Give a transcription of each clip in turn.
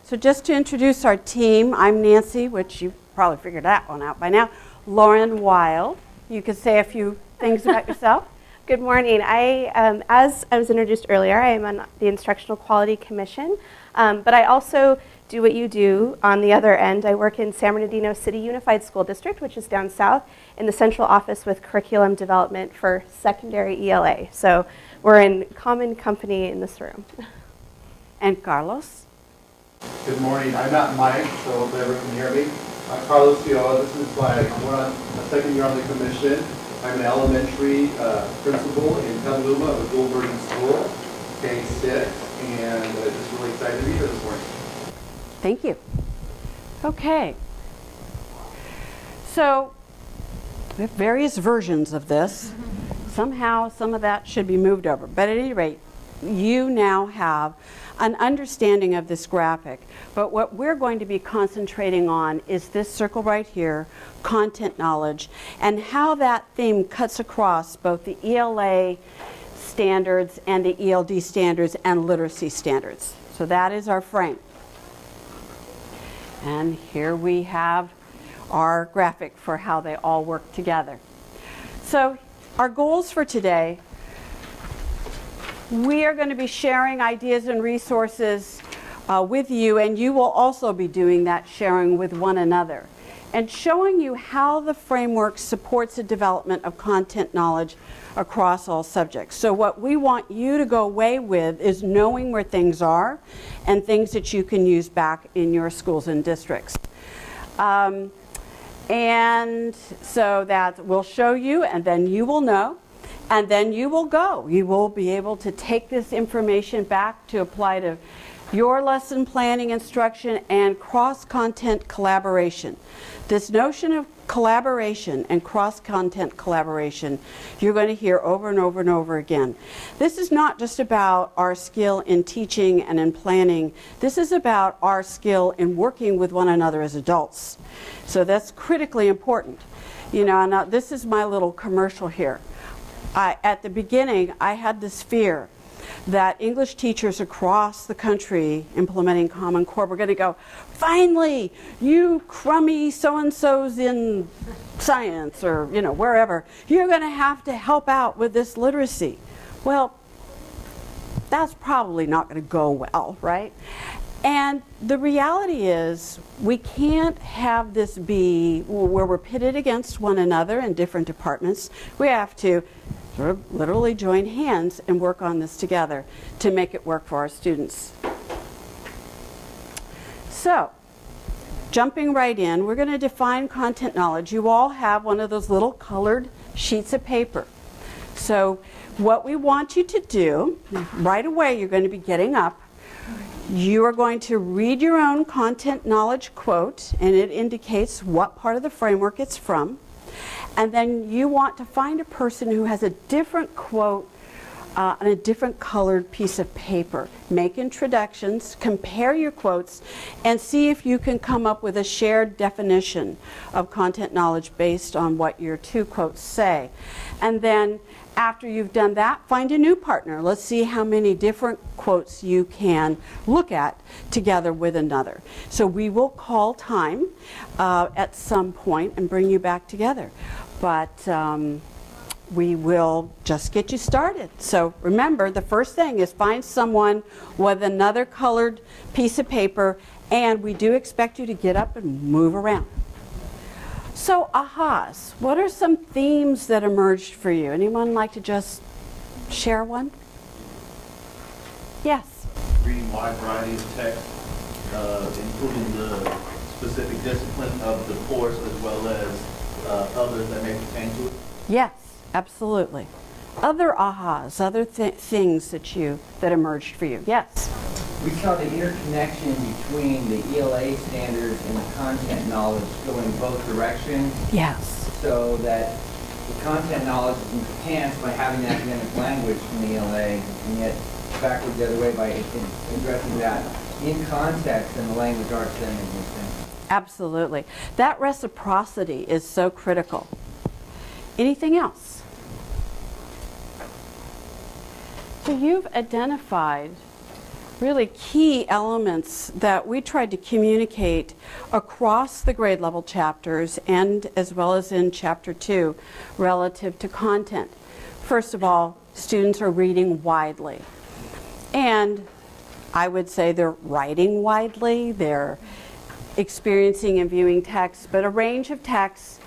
So just to introduce our team, I'm Nancy, which you probably figured that one out by now. Lauren Weil. You could say a few things about yourself. Good morning. As I was introduced earlier, I am on the Instructional Quality Commission, but I also do what you do on the other end. I work in San Bernardino City Unified School District, which is down south, in the central office with curriculum development for secondary ELA. So we're in common company in this room. And Carlos. Good morning. I'm not Mike, so hopefully everyone can hear me. I'm Carlos Fiola. This is my second year on the commission. I'm an elementary principal in Petaluma, a dual boarding school, K-6, and just really excited to be here this morning. Thank you. Okay. So we have various versions of this. Somehow some of that should be moved over. But at any rate, you now have an understanding of this graphic. But what we're going to be concentrating on is this circle right here, content knowledge, and how that theme cuts across both the ELA standards and the ELD standards and literacy standards. So that is our frame. And here we have our graphic for how they all work together. So our goals for today, we are going to be sharing ideas and resources with you, and you will also be doing that sharing with one another and showing you how the framework supports the development of content knowledge across all subjects. So what we want you to go away with is knowing where things are and things that you can use back in your schools and districts. And so that we'll show you, and then you will know, and then you will go. You will be able to take this information back to apply to your lesson planning, instruction, and cross-content collaboration. This notion of collaboration and cross-content collaboration, you're going to hear over and over and over again. This is not just about our skill in teaching and in planning. This is about our skill in working with one another as adults. So that's critically important. You know, now this is my little commercial here. At the beginning, I had this fear that English teachers across the country implementing Common Core were going to go, finally, you crummy so-and-sos in science or, you know, wherever, you're going to have to help out with this literacy. Well, that's probably not going to go well, right? And the reality is we can't have this be where we're pitted against one another in different departments. We have to sort of literally join hands and work on this together to make it work for our students. So, jumping right in, we're going to define content knowledge. You all have one of those little colored sheets of paper. So what we want you to do, right away you're going to be getting up. You are going to read your own content knowledge quote, and it indicates what part of the framework it's from. And then you want to find a person who has a different quote on a different colored piece of paper. Make introductions, compare your quotes, and see if you can come up with a shared definition of content knowledge based on what your two quotes say. And then after you've done that, find a new partner. Let's see how many different quotes you can look at together with another. So we will call time at some point and bring you back together. But we will just get you started. So remember, the first thing is find someone with another colored piece of paper, and we do expect you to get up and move around. So ahas, what are some themes that emerged for you? Anyone like to just share one? Yes? Reading a wide variety of text, including the specific discipline of the course as well as others that may pertain to it? Yes, absolutely. Other ahas, other things that emerged for you? Yes? We saw the interconnection between the ELA standards and the content knowledge going both directions. Yes. So that the content knowledge is enhanced by having the academic language from the ELA, and yet backward the other way by addressing that in context and the language arts then in this sense. Absolutely. That reciprocity is so critical. Anything else? So you've identified really key elements that we tried to communicate across the grade level chapters and as well as in chapter 2 relative to content. First of all, students are reading widely. And I would say they're writing widely, they're experiencing and viewing texts, but a range of texts,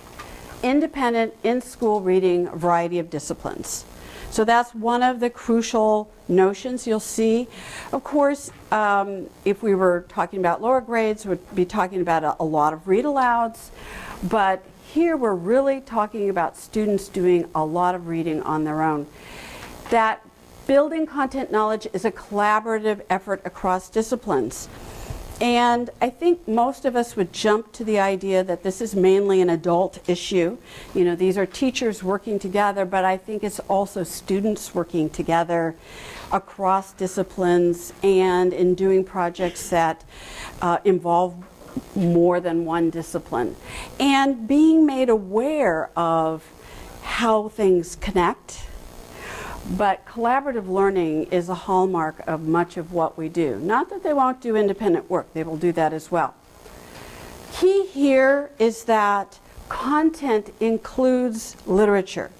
independent, in-school reading, a variety of disciplines. So that's one of the crucial notions you'll see. Of course, if we were talking about lower grades, we'd be talking about a lot of read-alouds, but here we're really talking about students doing a lot of reading on their own. That building content knowledge is a collaborative effort across disciplines. And I think most of us would jump to the idea that this is mainly an adult issue. You know, these are teachers working together, but I think it's also students working together across disciplines and in doing projects that involve more than one discipline. And being made aware of how things connect. But collaborative learning is a hallmark of much of what we do. Not that they won't do independent work, they will do that as well. Key here is that content includes literature.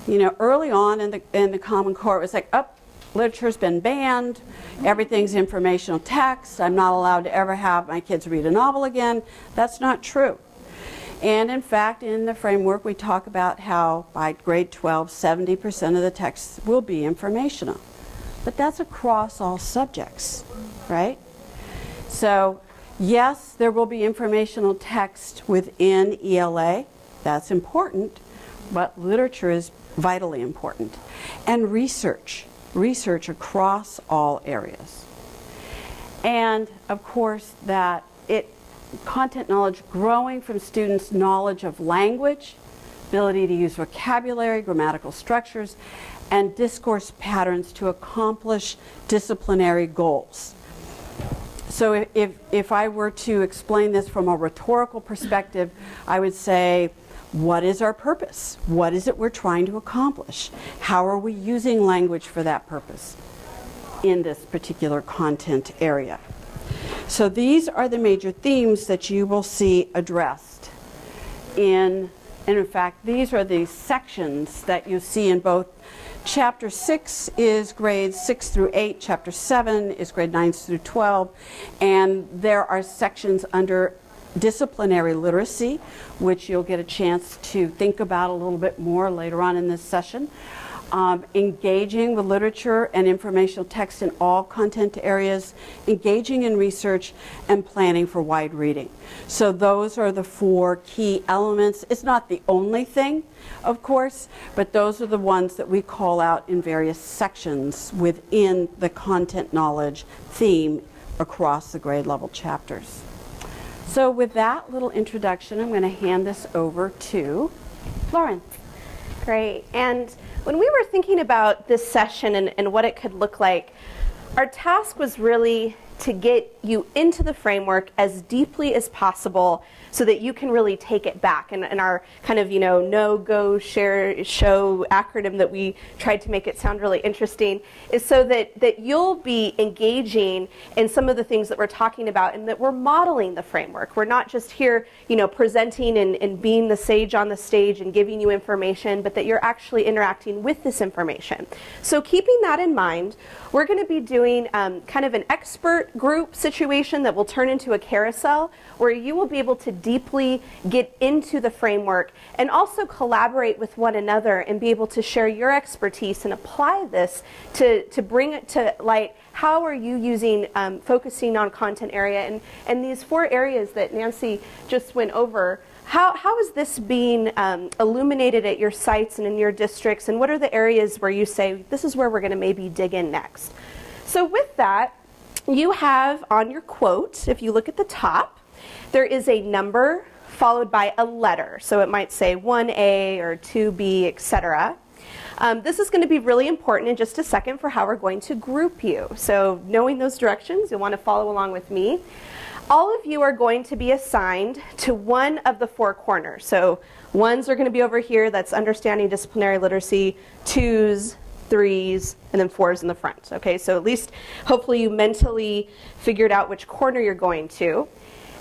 You know, early on in the Common Core, it was like, oh, literature's been banned, everything's informational text, I'm not allowed to ever have my kids read a novel again. That's not true. And in fact, in the framework, we talk about how by grade 12, 70% of the texts will be informational. But that's across all subjects, right? So, yes, there will be informational text within ELA. That's important, but literature is vitally important. And research across all areas. And, of course, that content knowledge growing from students' knowledge of language, ability to use vocabulary, grammatical structures, and discourse patterns to accomplish disciplinary goals. So if I were to explain this from a rhetorical perspective, I would say, what is our purpose? What is it we're trying to accomplish? How are we using language for that purpose in this particular content area? So these are the major themes that you will see addressed and in fact, these are the sections that you see in both. Chapter 6 is grades 6 through 8, Chapter 7 is grade 9 through 12, and there are sections under disciplinary literacy, which you'll get a chance to think about a little bit more later on in this session. Engaging with literature and informational text in all content areas, engaging in research, and planning for wide reading. So those are the 4 key elements. It's not the only thing, of course, but those are the ones that we call out in various sections within the content knowledge theme across the grade level chapters. So with that little introduction, I'm going to hand this over to Lauren. Great. And when we were thinking about this session and what it could look like, our task was really to get you into the framework as deeply as possible so that you can really take it back. And our kind of, know, go, share, show acronym that we tried to make it sound really interesting is so that you'll be engaging in some of the things that we're talking about and that we're modeling the framework. We're not just here, presenting and being the sage on the stage and giving you information, but that you're actually interacting with this information. So keeping that in mind, we're going to be doing kind of an expert group situation that will turn into a carousel where you will be able to deeply get into the framework and also collaborate with one another and be able to share your expertise and apply this to bring it to light. How are you using, focusing on content area and these 4 areas that Nancy just went over? How is this being illuminated at your sites and in your districts, and what are the areas where you say, this is where we're going to maybe dig in next? So with that, you have on your quote, if you look at the top, there is a number followed by a letter. So it might say 1A or 2B, etc. This is going to be really important in just a second for how we're going to group you. So knowing those directions, you'll want to follow along with me. All of you are going to be assigned to one of the 4 corners. So 1s are going to be over here, that's understanding disciplinary literacy. 2s, 3s, and then 4s in the front. Okay, so at least hopefully you mentally figured out which corner you're going to.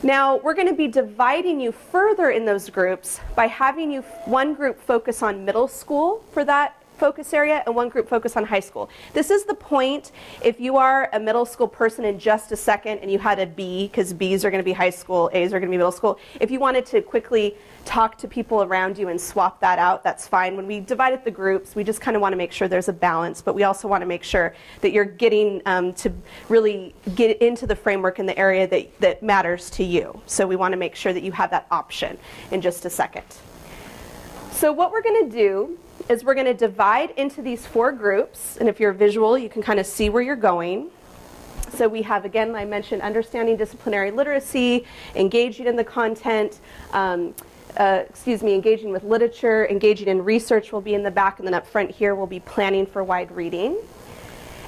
Now, we're going to be dividing you further in those groups by having you one group focus on middle school for that focus area and one group focus on high school. This is the point if you are a middle school person in just a second and you had a B, because Bs are going to be high school, As are going to be middle school. If you wanted to quickly talk to people around you and swap that out, that's fine. When we divided the groups, we just kind of want to make sure there's a balance, but we also want to make sure that you're getting to really get into the framework in the area that matters to you. So we want to make sure that you have that option in just a second. So what we're going to do is we're going to divide into these 4 groups, and if you're visual, you can kind of see where you're going. So we have, again, I mentioned understanding disciplinary literacy, engaging in the content, engaging with literature, engaging in research will be in the back, and then up front here will be planning for wide reading.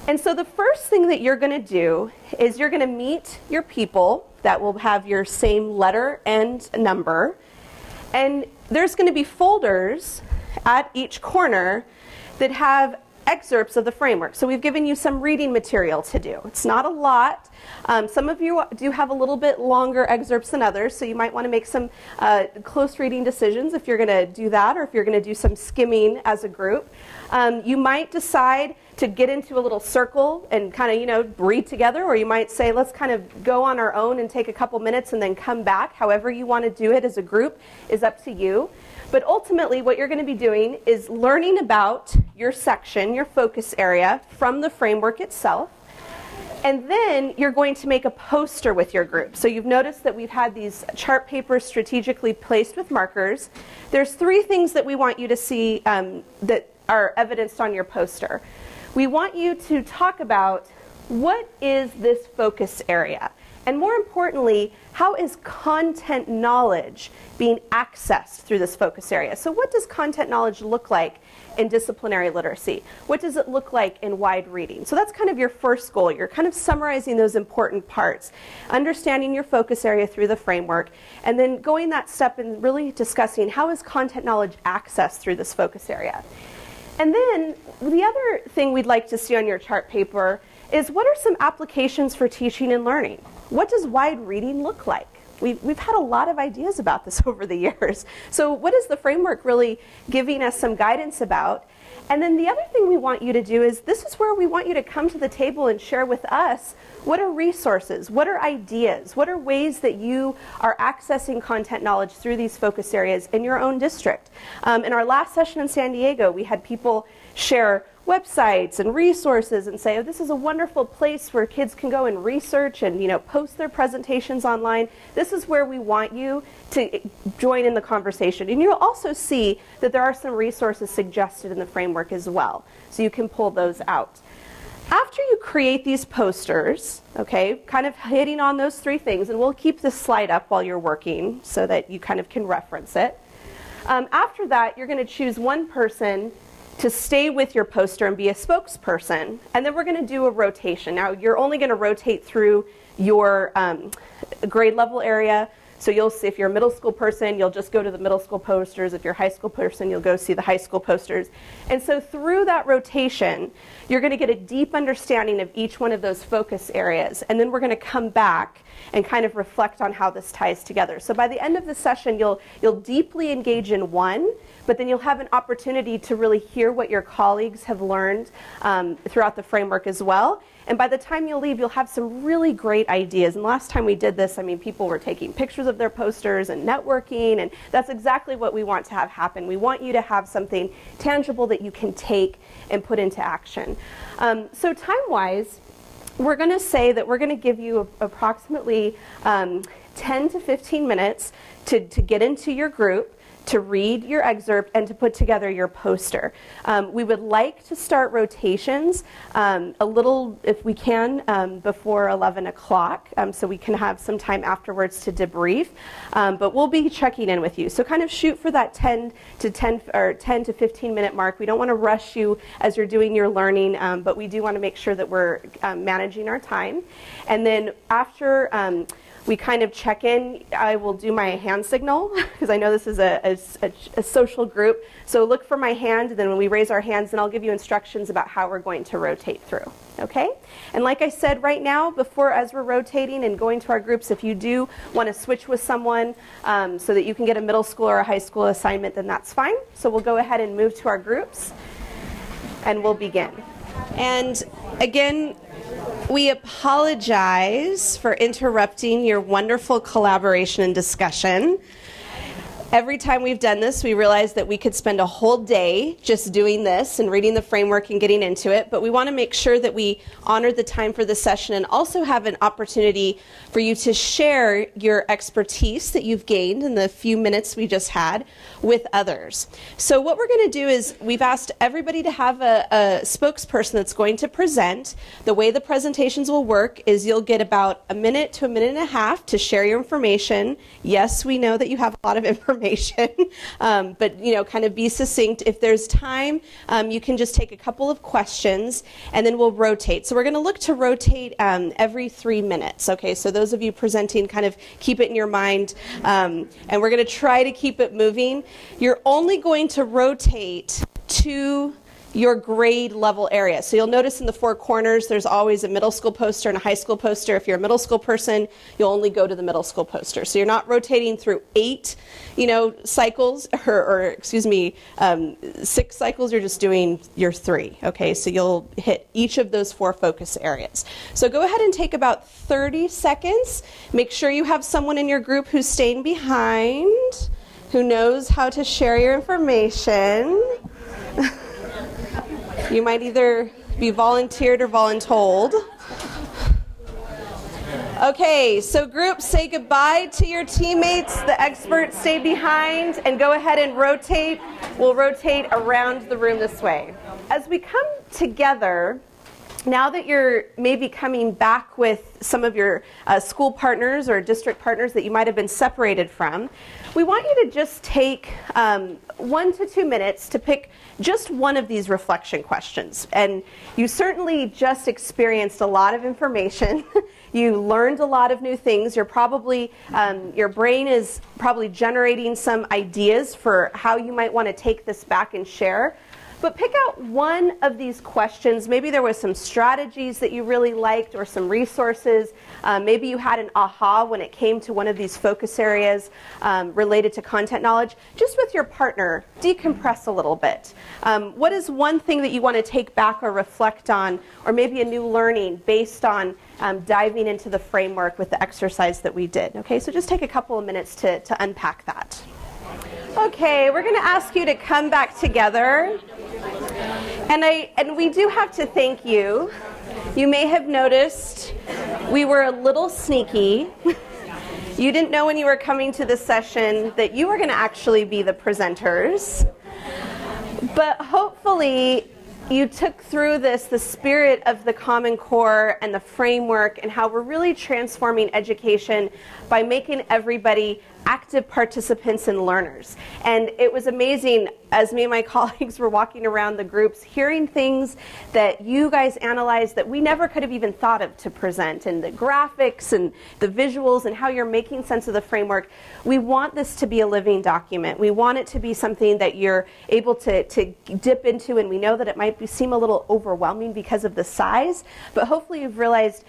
And so the first thing that you're going to do is you're going to meet your people that will have your same letter and number, and there's going to be folders at each corner that have excerpts of the framework. So we've given you some reading material to do. It's not a lot. Some of you do have a little bit longer excerpts than others, so you might want to make some close reading decisions if you're going to do that, or if you're going to do some skimming as a group. You might decide to get into a little circle and kind of, read together, or you might say, let's kind of go on our own and take a couple minutes and then come back. However you want to do it as a group is up to you. But ultimately, what you're going to be doing is learning about your section, your focus area, from the framework itself. And then you're going to make a poster with your group. So you've noticed that we've had these chart papers strategically placed with markers. There's 3 things that we want you to see that are evidenced on your poster. We want you to talk about what is this focus area? And more importantly, how is content knowledge being accessed through this focus area? So what does content knowledge look like in disciplinary literacy? What does it look like in wide reading? So that's kind of your first goal. You're kind of summarizing those important parts, understanding your focus area through the framework, and then going that step and really discussing how is content knowledge accessed through this focus area. And then the other thing we'd like to see on your chart paper is what are some applications for teaching and learning? What does wide reading look like? We've had a lot of ideas about this over the years. So what is the framework really giving us some guidance about? And then the other thing we want you to do is this is where we want you to come to the table and share with us what are resources, what are ideas, what are ways that you are accessing content knowledge through these focus areas in your own district. In our last session in San Diego, we had people share websites and resources and say, oh, this is a wonderful place where kids can go and research and post their presentations online. This is where we want you to join in the conversation. And you'll also see that there are some resources suggested in the framework as well, so you can pull those out. After you create these posters, okay, kind of hitting on those 3 things, and we'll keep this slide up while you're working so that you kind of can reference it. After that, you're going to choose one person to stay with your poster and be a spokesperson, and then we're going to do a rotation. Now, you're only going to rotate through your grade level area, so you'll see if you're a middle school person, you'll just go to the middle school posters. If you're a high school person, you'll go see the high school posters. And so through that rotation, you're going to get a deep understanding of each one of those focus areas, and then we're going to come back and kind of reflect on how this ties together. So by the end of the session, you'll deeply engage in one, but then you'll have an opportunity to really hear what your colleagues have learned throughout the framework as well. And by the time you'll leave, you'll have some really great ideas. And last time we did this, people were taking pictures of their posters and networking, and that's exactly what we want to have happen. We want you to have something tangible that you can take and put into action. So time-wise, we're going to say that we're going to give you approximately 10 to 15 minutes to get into your group, to read your excerpt, and to put together your poster. We would like to start rotations a little, if we can, before 11 o'clock, so we can have some time afterwards to debrief. But we'll be checking in with you. So kind of shoot for that 10 to 15 minute mark. We don't want to rush you as you're doing your learning, but we do want to make sure that we're managing our time. And then after we kind of check in. I will do my hand signal because I know this is a social group. So look for my hand, and then when we raise our hands, then I'll give you instructions about how we're going to rotate through. Okay? And like I said right now, as we're rotating and going to our groups, if you do want to switch with someone so that you can get a middle school or a high school assignment, then that's fine. So we'll go ahead and move to our groups, and we'll begin. And again, we apologize for interrupting your wonderful collaboration and discussion. Every time we've done this, we realize that we could spend a whole day just doing this and reading the framework and getting into it, but we want to make sure that we honor the time for the session and also have an opportunity for you to share your expertise that you've gained in the few minutes we just had with others. So what we're going to do is we've asked everybody to have a spokesperson that's going to present. The way the presentations will work is you'll get about a minute to a minute and a half to share your information. Yes, we know that you have a lot of information, but kind of be succinct. If there's time, you can just take a couple of questions, and then we'll rotate. So we're going to look to rotate every 3 minutes. Okay, so those of you presenting, kind of keep it in your mind, and we're going to try to keep it moving. You're only going to rotate to your grade level area. So you'll notice in the four corners there's always a middle school poster and a high school poster. If you're a middle school person, you'll only go to the middle school poster. So you're not rotating through 8 cycles, or 6 cycles. You're just doing your 3. Okay, so you'll hit each of those 4 focus areas. So go ahead and take about 30 seconds. Make sure you have someone in your group who's staying behind, who knows how to share your information. You might either be volunteered or voluntold. Okay, so groups, say goodbye to your teammates. The experts stay behind and go ahead and rotate. We'll rotate around the room this way. As we come together, now that you're maybe coming back with some of your school partners or district partners that you might have been separated from, we want you to just take 1 to 2 minutes to pick just one of these reflection questions. And you certainly just experienced a lot of information. You learned a lot of new things. You're probably, your brain is probably generating some ideas for how you might want to take this back and share. But pick out one of these questions. Maybe there was some strategies that you really liked or some resources. Maybe you had an aha when it came to one of these focus areas related to content knowledge. Just with your partner, decompress a little bit. What is one thing that you want to take back or reflect on, or maybe a new learning based on diving into the framework with the exercise that we did? Okay, so just take a couple of minutes to unpack that. Okay, we're going to ask you to come back together. And we do have to thank you. You may have noticed we were a little sneaky. You didn't know when you were coming to this session that you were going to actually be the presenters. But hopefully you took through this the spirit of the Common Core and the framework and how we're really transforming education by making everybody active participants and learners. And it was amazing as me and my colleagues were walking around the groups, hearing things that you guys analyzed that we never could have even thought of to present, and the graphics and the visuals and how you're making sense of the framework. We want this to be a living document. We want it to be something that you're able to dip into, and we know that it might seem a little overwhelming because of the size, but hopefully you've realized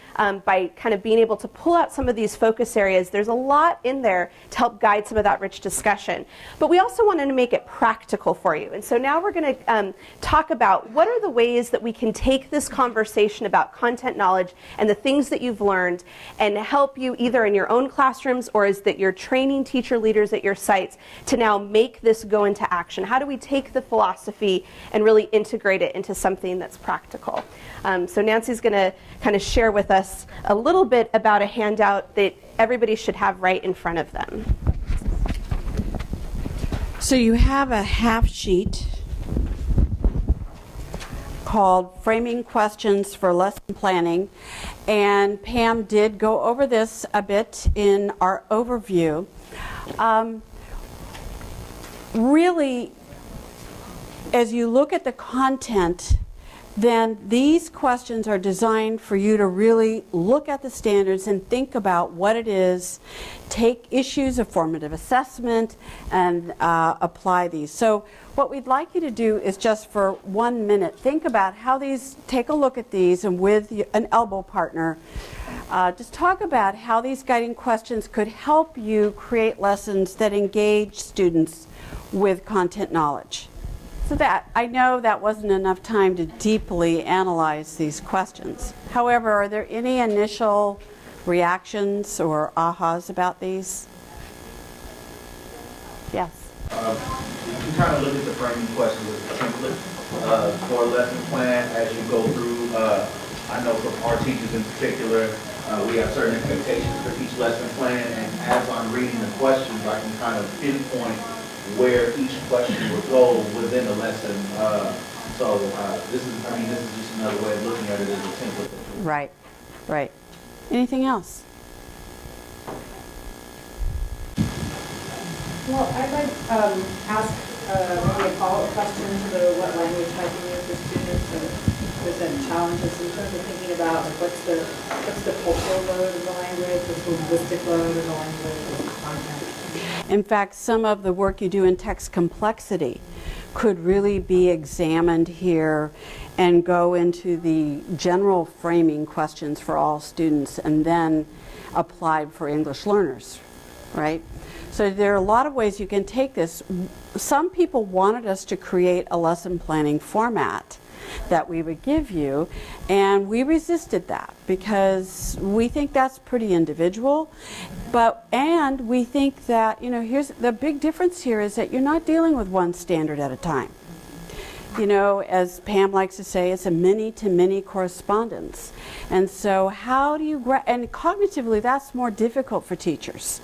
by kind of being able to pull out some of these focus areas, there's a lot in there to help guide some of that rich discussion. But we also wanted to make it practical for you. And so now we're going to talk about what are the ways that we can take this conversation about content knowledge and the things that you've learned and help you either in your own classrooms or as that you're training teacher leaders at your sites to now make this go into action. How do we take the philosophy and really integrate it into something that's practical? So Nancy's going to kind of share with us a little bit about a handout that everybody should have right in front of them. So you have a half sheet called Framing Questions for Lesson Planning, and Pam did go over this a bit in our overview. Really, as you look at the content, then these questions are designed for you to really look at the standards and think about what it is, take issues of formative assessment, and apply these. So what we'd like you to do is just for 1 minute, think about how these, take a look at these, and with an elbow partner, just talk about how these guiding questions could help you create lessons that engage students with content knowledge. So that, I know that wasn't enough time to deeply analyze these questions. However, are there any initial reactions or ahas about these? Yes. You kind of look at the framing questions as a template for a lesson plan as you go through. I know from our teachers in particular, we have certain expectations for each lesson plan, and as I'm reading the questions, I can kind of pinpoint where each question will go within the lesson. So this is just another way of looking at it as a template. Right, right. Anything else? Well, I'd like ask maybe a follow-up question to what language might be used for students, or present challenges in terms of thinking about like what's the cultural load of the language, what's the linguistic load of the language, what's the content. In fact, some of the work you do in text complexity could really be examined here and go into the general framing questions for all students and then applied for English learners, right? So there are a lot of ways you can take this. Some people wanted us to create a lesson planning format that we would give you, and we resisted that because we think that's pretty individual, and we think that, you know, here's the big difference here is that you're not dealing with one standard at a time. You know, as Pam likes to say, it's a many-to-many correspondence. And so how do you, and cognitively that's more difficult for teachers.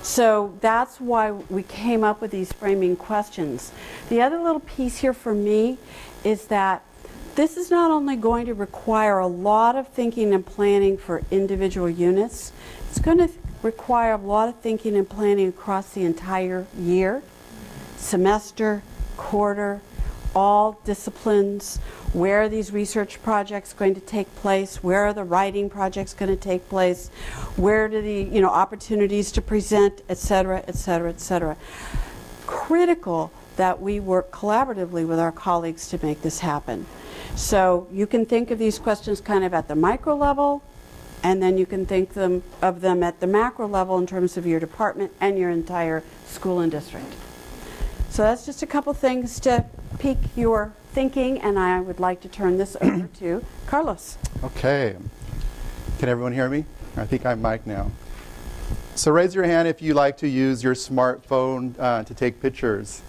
So that's why we came up with these framing questions. The other little piece here for me is that this is not only going to require a lot of thinking and planning for individual units, it's going to require a lot of thinking and planning across the entire year, semester, quarter, all disciplines. Where are these research projects going to take place? Where are the writing projects going to take place? Where do the opportunities to present, et cetera, et cetera, et cetera. Critical that we work collaboratively with our colleagues to make this happen. So you can think of these questions kind of at the micro level, and then you can think of them at the macro level in terms of your department and your entire school and district. So that's just a couple things to pique your thinking, and I would like to turn this over to Carlos. Okay. Can everyone hear me? I think I'm mic now. So raise your hand if you like to use your smartphone to take pictures.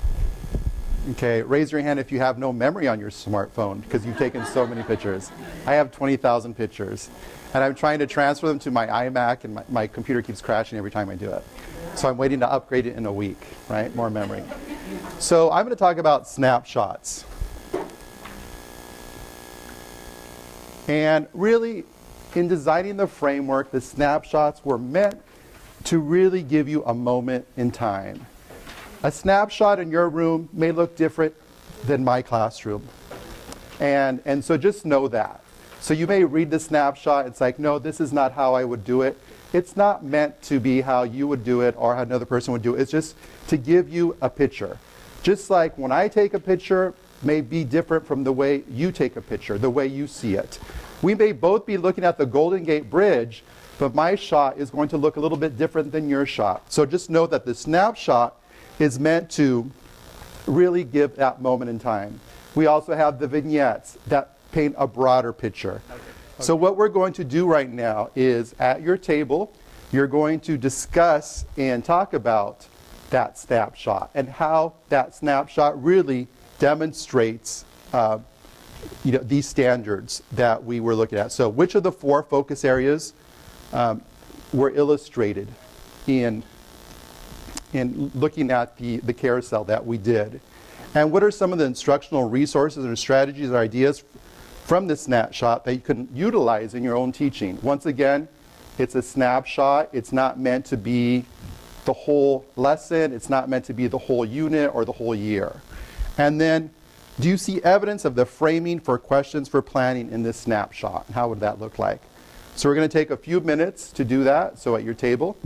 Okay, raise your hand if you have no memory on your smartphone because you've taken so many pictures. I have 20,000 pictures, and I'm trying to transfer them to my iMac, and my computer keeps crashing every time I do it. So I'm waiting to upgrade it in a week, right? More memory. So I'm going to talk about snapshots. And really, in designing the framework, the snapshots were meant to really give you a moment in time. A snapshot in your room may look different than my classroom. And so just know that. So you may read the snapshot, it's like, no, this is not how I would do it. It's not meant to be how you would do it or how another person would do it. It's just to give you a picture. Just like when I take a picture may be different from the way you take a picture, the way you see it. We may both be looking at the Golden Gate Bridge, but my shot is going to look a little bit different than your shot. So just know that the snapshot is meant to really give that moment in time. We also have the vignettes that paint a broader picture. Okay. So what we're going to do right now is at your table, you're going to discuss and talk about that snapshot and how that snapshot really demonstrates these standards that we were looking at. So which of the 4 focus areas were illustrated in looking at the carousel that we did? And what are some of the instructional resources or strategies or ideas from this snapshot that you can utilize in your own teaching? Once again, it's a snapshot. It's not meant to be the whole lesson. It's not meant to be the whole unit or the whole year. And then Do you see evidence of the framing for questions for planning in this snapshot? How would that look like? So we're going to take a few minutes to do that. So at your table.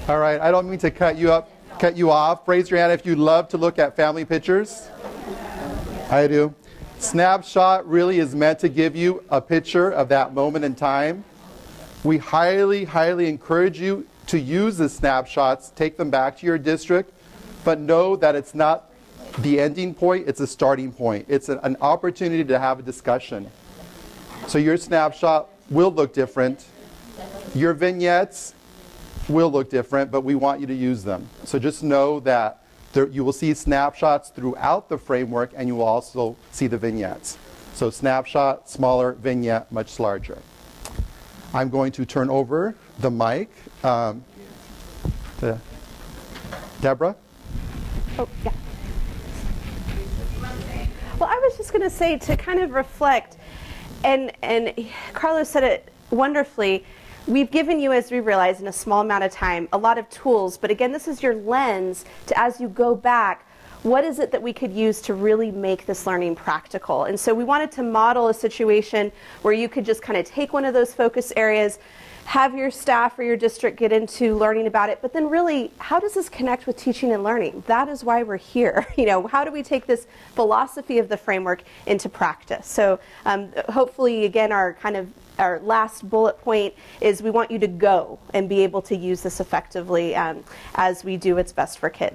All right, I don't mean to cut you off. Raise your hand if you'd love to look at family pictures. I do. Snapshot really is meant to give you a picture of that moment in time. We highly, highly encourage you to use the snapshots, take them back to your district, but know that it's not the ending point, it's a starting point. It's an opportunity to have a discussion. So your snapshot will look different. Your vignettes will look different, but we want you to use them. So just know that you will see snapshots throughout the framework, and you will also see the vignettes. So snapshot, smaller, vignette, much larger. I'm going to turn over the mic to Deborah. Oh, yeah. Well, I was just going to say, to kind of reflect, and Carlos said it wonderfully, we've given you, as we realize, in a small amount of time, a lot of tools, but again, this is your lens to, as you go back, what is it that we could use to really make this learning practical? And so we wanted to model a situation where you could just kind of take one of those focus areas, have your staff or your district get into learning about it, but then really, how does this connect with teaching and learning? That is why we're here. You know, how do we take this philosophy of the framework into practice? So hopefully, again, our last bullet point is we want you to go and be able to use this effectively as we do what's best for kids.